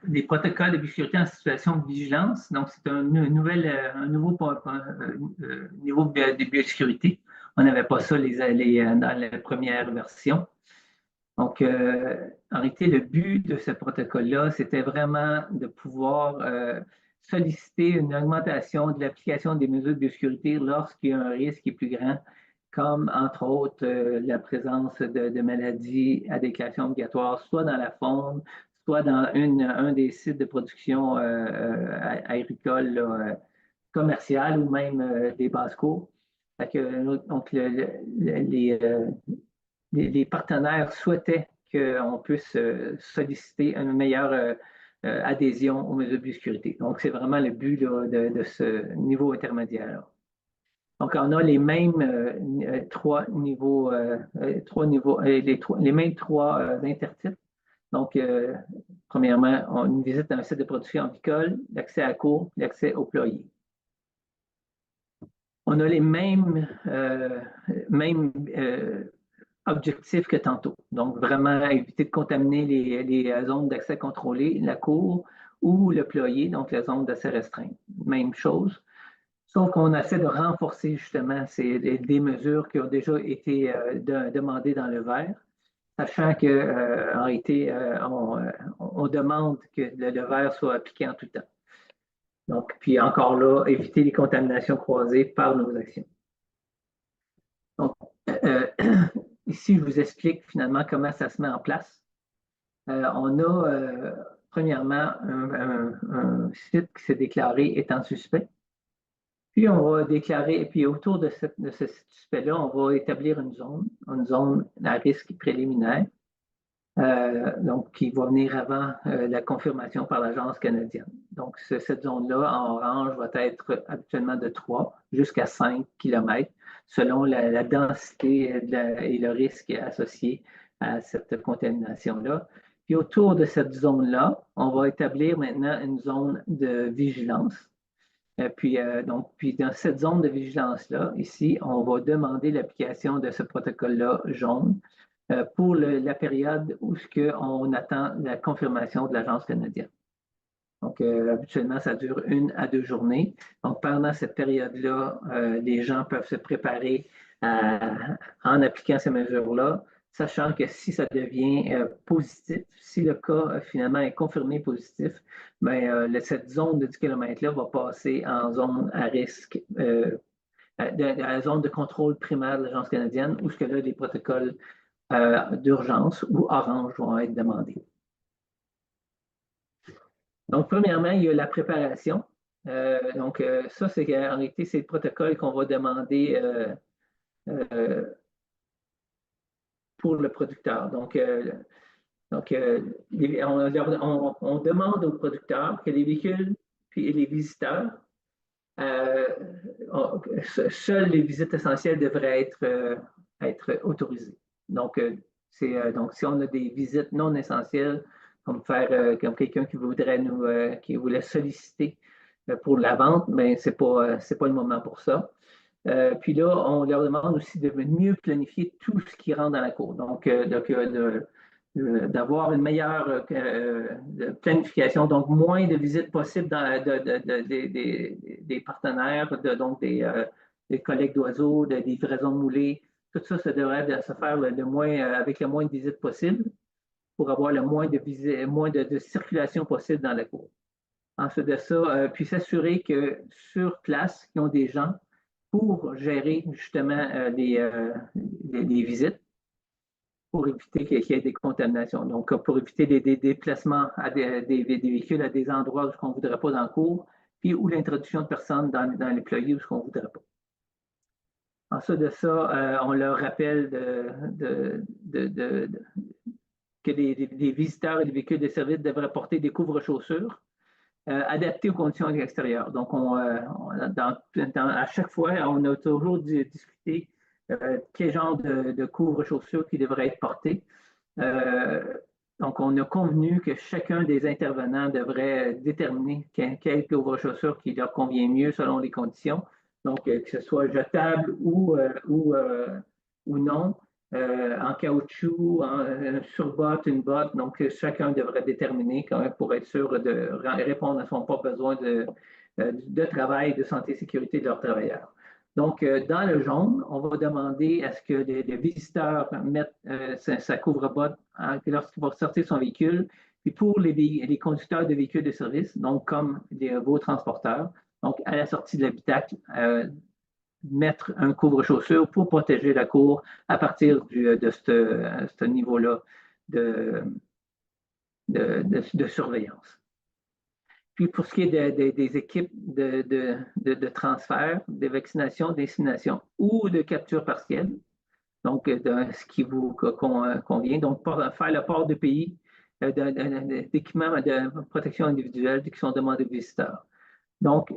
des protocoles de biosécurité en situation de vigilance. Donc, c'est un nouveau niveau de biosécurité. On n'avait pas ça dans la première version. Donc, en réalité, le but de ce protocole-là, c'était vraiment de pouvoir solliciter une augmentation de l'application des mesures de biosécurité lorsqu'il y a un risque qui est plus grand, comme entre autres la présence de maladies à déclaration obligatoire, soit dans la faune, soit dans un des sites de production agricole commerciale ou même des basses-cours. Donc, les partenaires souhaitaient qu'on puisse solliciter une meilleure adhésion aux mesures de biosécurité. Donc, c'est vraiment le but là, de ce niveau intermédiaire. Donc, on a les mêmes les mêmes trois intertitres. Donc, premièrement, une visite dans un site de production agricole, l'accès à la cour, l'accès aux ployers. On a les mêmes objectifs que tantôt. Donc, vraiment éviter de contaminer les zones d'accès contrôlé, la cour ou le ployer, donc la zone d'accès restreint. Même chose. Sauf qu'on essaie de renforcer justement des mesures qui ont déjà été demandées dans le vert, sachant qu'en réalité, on demande que le vert soit appliqué en tout temps. Donc, puis encore là, éviter les contaminations croisées par nos actions. Donc, ici, je vous explique finalement comment ça se met en place. On a premièrement un site qui s'est déclaré étant suspect. Puis on va déclarer, et puis autour de ce suspect-là, on va établir une zone à risque préliminaire, donc qui va venir avant la confirmation par l'Agence canadienne. Donc cette zone-là, en orange, va être habituellement de 3 jusqu'à 5 km selon la densité et le risque associé à cette contamination-là. Puis autour de cette zone-là, on va établir maintenant une zone de vigilance. Puis dans cette zone de vigilance-là, ici, on va demander l'application de ce protocole-là jaune pour la période où on attend la confirmation de l'Agence canadienne. Donc, habituellement, ça dure 1 à 2 journées. Donc, pendant cette période-là, les gens peuvent se préparer en appliquant ces mesures-là, sachant que si ça devient positif, si le cas finalement est confirmé positif, bien, cette zone de 10 km-là va passer en zone à risque, la zone de contrôle primaire de l'Agence canadienne, où ce que là, les protocoles d'urgence ou orange vont être demandés. Donc, premièrement, il y a la préparation. Ça, c'est en réalité, c'est le protocole qu'on va demander pour le producteur. Donc, on demande aux producteurs que les véhicules et les visiteurs, seules les visites essentielles devraient être autorisées. Donc, si on a des visites non essentielles, comme quelqu'un qui qui voulait solliciter pour la vente, mais c'est pas le moment pour ça. Puis là, on leur demande aussi de mieux planifier tout ce qui rentre dans la cour. Donc, d'avoir une meilleure planification, donc moins de visites possibles des partenaires, donc des collègues d'oiseaux, des livraisons moulées. Tout ça, ça devrait se faire avec le moins de visites possible pour avoir le moins de circulation possible dans la cour. Ensuite de ça, puis s'assurer que sur place, ils ont des gens pour gérer justement les visites, pour éviter qu'il y ait des contaminations. Donc, pour éviter des déplacements des véhicules à des endroits où on ne voudrait pas dans le cours, puis ou l'introduction de personnes dans les ployers où on ne voudrait pas. Ensuite de ça, on leur rappelle que les visiteurs et les véhicules de service devraient porter des couvre-chaussures adaptés aux conditions extérieures. Donc, à chaque fois, on a toujours discuté quel genre de couvre-chaussures qui devrait être porté. Donc, on a convenu que chacun des intervenants devrait déterminer quel couvre-chaussure qui leur convient mieux selon les conditions. Donc, que ce soit jetable ou non, en caoutchouc, en surbotte, une botte. Donc, chacun devrait déterminer quand même pour être sûr de répondre à son propre besoin de travail, de santé et sécurité de leurs travailleurs. Donc, dans le jaune, on va demander à ce que les visiteurs mettent sa couvre-botte lorsqu'il va sortir son véhicule. Puis pour les conducteurs de véhicules de service, donc comme vos transporteurs, donc à la sortie de l'habitacle, mettre un couvre-chaussure pour protéger la cour à partir de ce niveau-là de, de surveillance. Puis pour ce qui est des équipes de transfert, de vaccination, d'insémination ou de capture partielle, donc ce qui vous convient, donc faire le port de pays d'équipements de protection individuelle qui sont demandés aux visiteurs. Donc,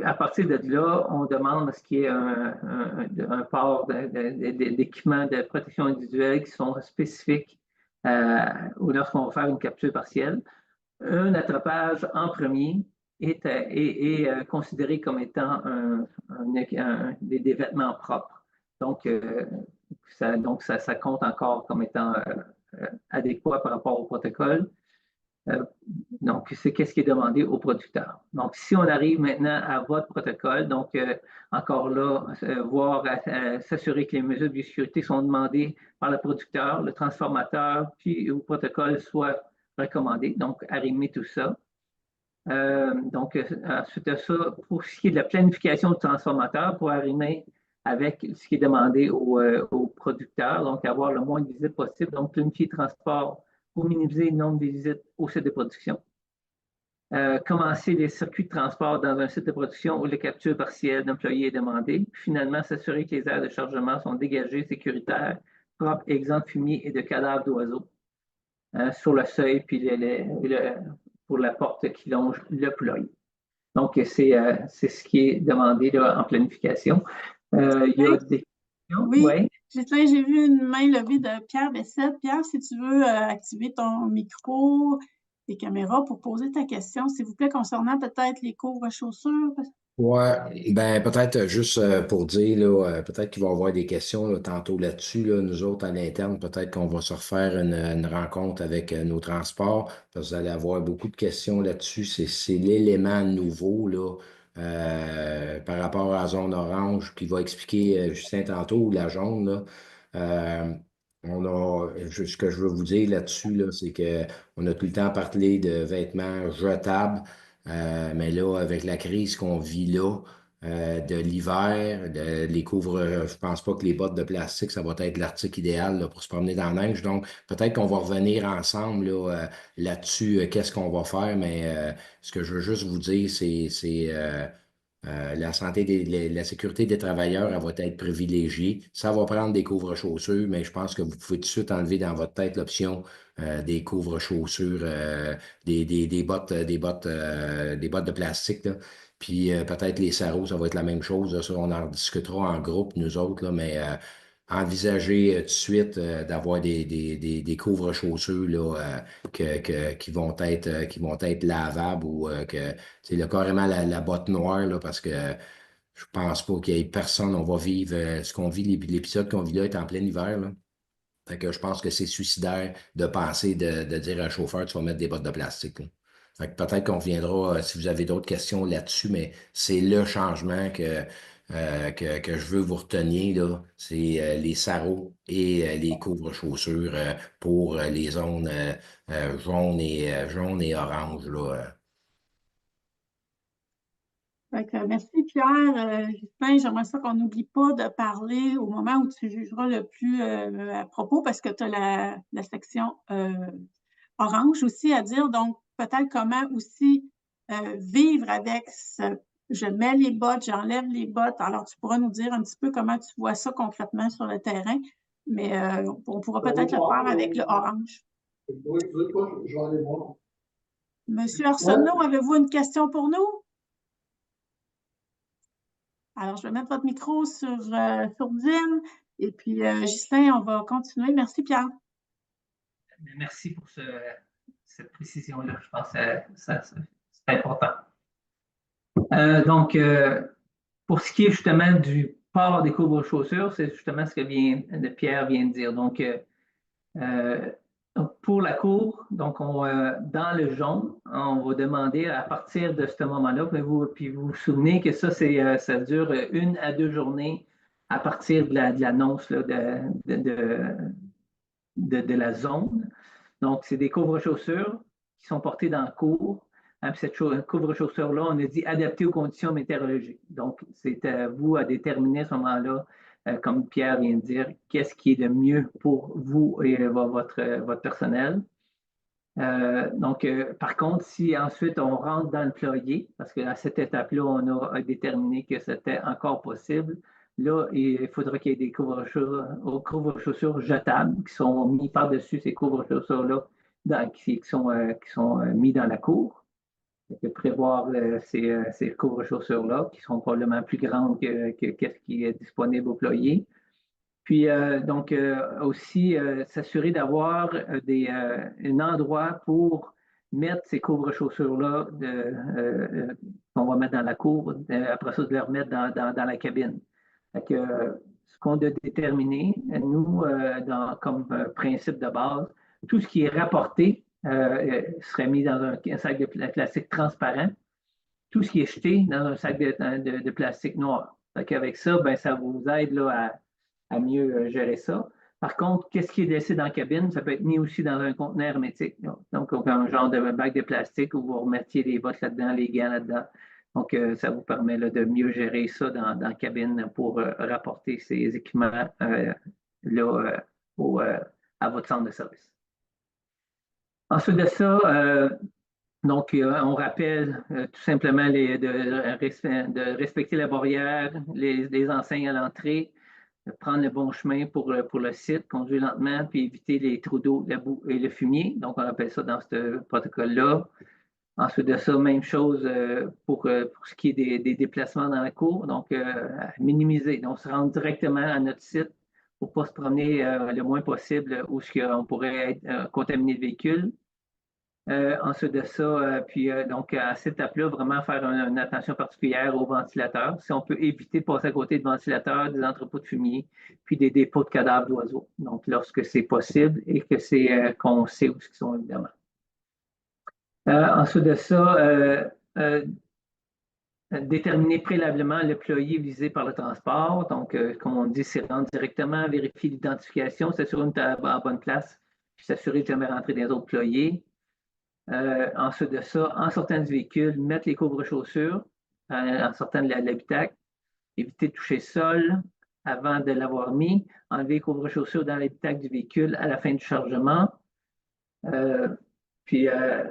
à partir de là, on demande ce qui est un port d'équipements de protection individuelle qui sont spécifiques ou lorsqu'on va faire une capture partielle. Un attrapage en premier est considéré comme étant des vêtements propres. Donc, ça compte encore comme étant adéquat par rapport au protocole. Donc, c'est qu'est-ce qui est demandé au producteur. Donc, si on arrive maintenant à votre protocole, donc encore là, s'assurer que les mesures de sécurité sont demandées par le producteur, le transformateur, puis au protocole soit recommandé. Donc, arrimer tout ça. Donc, ensuite de ça, pour ce qui est de la planification du transformateur, pour arrimer avec ce qui est demandé au producteur, donc avoir le moins de visites possible, donc planifier le transport pour minimiser le nombre de visites au site de production. Commencer les circuits de transport dans un site de production où la capture partielle d'employés est demandée. Finalement, s'assurer que les aires de chargement sont dégagées, sécuritaires, propres, exemptes de fumier et de cadavres d'oiseaux sur le seuil, puis pour la porte qui longe le poulailler. Donc, c'est ce qui est demandé là, en planification. Il y a des questions? Oui, Ouais. j'ai vu une main levée de Pierre Bessette. Pierre, si tu veux activer ton micro et caméra pour poser ta question, s'il vous plaît, concernant peut-être les couvre-chaussures. Ouais, ben peut-être juste pour dire, là, peut-être qu'il va y avoir des questions là, tantôt là-dessus. Là, nous autres, à l'interne, peut-être qu'on va se refaire une rencontre avec nos transports, parce que vous allez avoir beaucoup de questions là-dessus. C'est l'élément nouveau là, par rapport à la zone orange qui va expliquer Justin tantôt, ou la jaune. Là. Euh, ce que je veux vous dire là-dessus, là, c'est qu'on a tout le temps parlé de vêtements jetables. Mais là, avec la crise qu'on vit là, de l'hiver, les couvre, je pense pas que les bottes de plastique, ça va être l'article idéal là, pour se promener dans la neige. Donc, peut-être qu'on va revenir ensemble là, là-dessus, qu'est-ce qu'on va faire, mais ce que je veux juste vous dire, la santé la sécurité des travailleurs, elle va être privilégiée. Ça va prendre des couvre-chaussures, mais je pense que vous pouvez tout de suite enlever dans votre tête l'option des couvre-chaussures, des bottes de plastique, là. Puis peut-être les sarraux, ça va être la même chose. Là. Ça, on en discutera en groupe, nous autres, là, mais envisager tout de suite d'avoir des couvre-chaussures là, qui vont être lavables ou que c'est carrément la botte noire là, parce que je pense pas qu'il y ait personne. On va vivre ce qu'on vit, l'épisode qu'on vit là est en plein hiver. Là. Fait que je pense que c'est suicidaire de penser de dire à un chauffeur, tu vas mettre des bottes de plastique. Là. Fait que peut-être qu'on reviendra si vous avez d'autres questions là-dessus, mais c'est le changement que je veux vous retenir, là. C'est les sarraux et les couvre-chaussures pour les zones jaunes et oranges, là. Merci Pierre. Justin, j'aimerais ça qu'on n'oublie pas de parler au moment où tu jugeras le plus à propos parce que tu as la section orange aussi à dire. Donc, peut-être comment aussi vivre avec je mets les bottes, j'enlève les bottes. Alors, tu pourras nous dire un petit peu comment tu vois ça concrètement sur le terrain, mais on pourra peut-être le faire avec le orange. Oui, je vais aller voir. Monsieur Arsenault, avez-vous une question pour nous? Alors, je vais mettre votre micro sur Zoom. Et puis, Ghislain, on va continuer. Merci, Pierre. Merci pour cette précision-là. Je pense que c'est important. Donc, pour ce qui est justement pas avoir des couvre-chaussures, c'est justement ce que Pierre vient de dire. Donc, pour la cour, donc dans le jaune, on va demander à partir de ce moment-là, puis vous vous souvenez que ça dure 1 à 2 journées à partir de l'annonce de la zone. Donc, c'est des couvre-chaussures qui sont portées dans la cour. Cette couvre-chaussure-là, on a dit adaptée aux conditions météorologiques. Donc, c'est à vous à déterminer à ce moment-là, comme Pierre vient de dire, qu'est-ce qui est le mieux pour vous et votre personnel. Donc, par contre, si ensuite on rentre dans le ployer, parce qu'à cette étape-là, on a déterminé que c'était encore possible, là, il faudra qu'il y ait des couvre-chaussures jetables qui sont mis par-dessus ces couvre-chaussures-là qui sont mis dans la cour. Prévoir ces couvre-chaussures-là qui sont probablement plus grandes que ce qui est disponible au ployer. Puis, donc, aussi, s'assurer d'avoir un endroit pour mettre ces couvre-chaussures-là qu'on va mettre dans la cour, après ça, de les remettre dans la cabine. Fait que, ce qu'on a déterminé, nous, comme principe de base, tout ce qui est rapporté serait mis dans un sac de plastique transparent. Tout ce qui est jeté dans un sac de plastique noir. Avec ça, ben, ça vous aide là, à mieux gérer ça. Par contre, qu'est-ce qui est laissé dans la cabine? Ça peut être mis aussi dans un conteneur hermétique. Donc, un genre de bac de plastique où vous remettiez les bottes là-dedans, les gants là-dedans. Donc, ça vous permet là, de mieux gérer ça dans la cabine pour rapporter ces équipements là, à votre centre de service. Ensuite de ça, donc, on rappelle tout simplement de respecter la barrière, les enseignes à l'entrée, de prendre le bon chemin pour le site, conduire lentement, puis éviter les trous d'eau, la boue et le fumier. Donc, on rappelle ça dans ce protocole-là. Ensuite de ça, même chose pour ce qui est des déplacements dans la cour. Donc, minimiser. Donc, se rendre directement à notre site pour ne pas se promener le moins possible où on pourrait contaminer le véhicule. Ensuite de ça, puis donc à cette étape-là, vraiment faire une attention particulière aux ventilateurs. Si on peut éviter de passer à côté de ventilateurs, des entrepôts de fumier, puis des dépôts de cadavres d'oiseaux. Donc, lorsque c'est possible et que c'est qu'on sait où ils sont, évidemment. Ensuite de ça, déterminer préalablement le ployer visé par le transport. Donc, comme on dit, c'est rendre directement, vérifier l'identification, s'assurer une table en bonne place, puis s'assurer de jamais rentrer dans les autres ployers. Ensuite de ça, en sortant du véhicule, mettre les couvre-chaussures en sortant de l'habitacle, éviter de toucher le sol avant de l'avoir mis, enlever les couvre-chaussures dans l'habitacle du véhicule à la fin du chargement.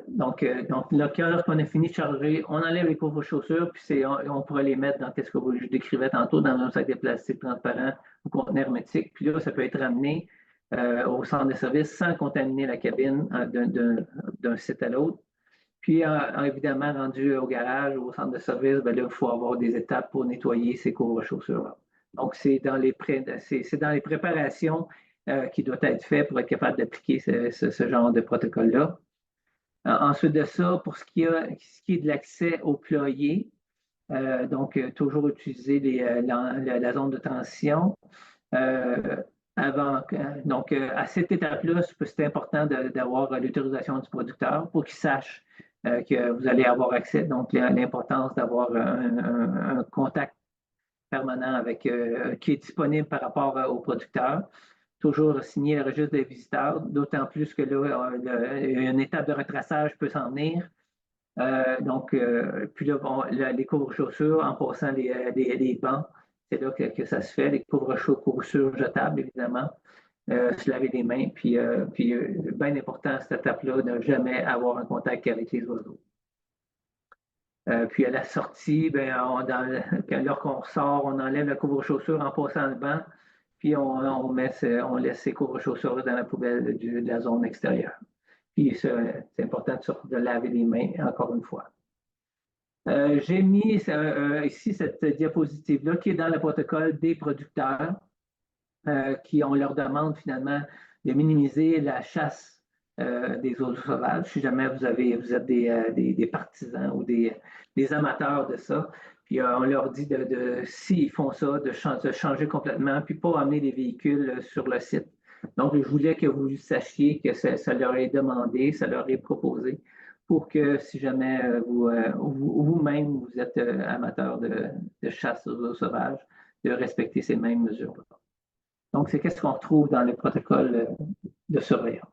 Donc, lorsqu'on a fini de charger, on enlève les couvre-chaussures, puis on pourrait les mettre dans ce que je décrivais tantôt, dans un sac de plastique transparent ou conteneur hermétique. Puis là, ça peut être ramené au centre de service sans contaminer la cabine d'un site à l'autre. Puis, évidemment, rendu au garage ou au centre de service, ben là, il faut avoir des étapes pour nettoyer ces couvre-chaussures-là. Donc, c'est dans les préparations qui doivent être faites pour être capable d'appliquer ce genre de protocole-là. Ensuite de ça, pour ce qui est de l'accès au ployer, donc toujours utiliser la zone de transition. Donc, à cette étape-là, c'est important d'avoir l'autorisation du producteur pour qu'il sache que vous allez avoir accès. Donc, l'importance d'avoir un contact permanent qui est disponible par rapport au producteur. Toujours signer le registre des visiteurs, d'autant plus que là, une étape de retraçage peut s'en venir. Puis là, les couvre-chaussures, en passant les bancs, c'est là que ça se fait, les couvre-chaussures jetables, évidemment. Se laver les mains, puis bien important à cette étape-là, de ne jamais avoir un contact avec les oiseaux. Puis à la sortie, lorsqu'on ressort, on enlève la couvre-chaussure en passant le banc, puis on laisse ces couvre-chaussures dans la poubelle de la zone extérieure. Puis c'est important de laver les mains, encore une fois. J'ai mis ici cette diapositive-là qui est dans le protocole des producteurs, on leur demande finalement de minimiser la chasse des oiseaux sauvages. Si jamais vous êtes des partisans ou des amateurs de ça, Puis on leur dit s'ils font ça, de changer complètement, puis pas amener des véhicules sur le site. Donc, je voulais que vous sachiez que ça leur est demandé, ça leur est proposé, pour que si jamais vous-même vous êtes amateur de chasse aux oiseaux sauvages, de respecter ces mêmes mesures-là. Donc, c'est qu'est-ce qu'on retrouve dans le protocole de surveillance.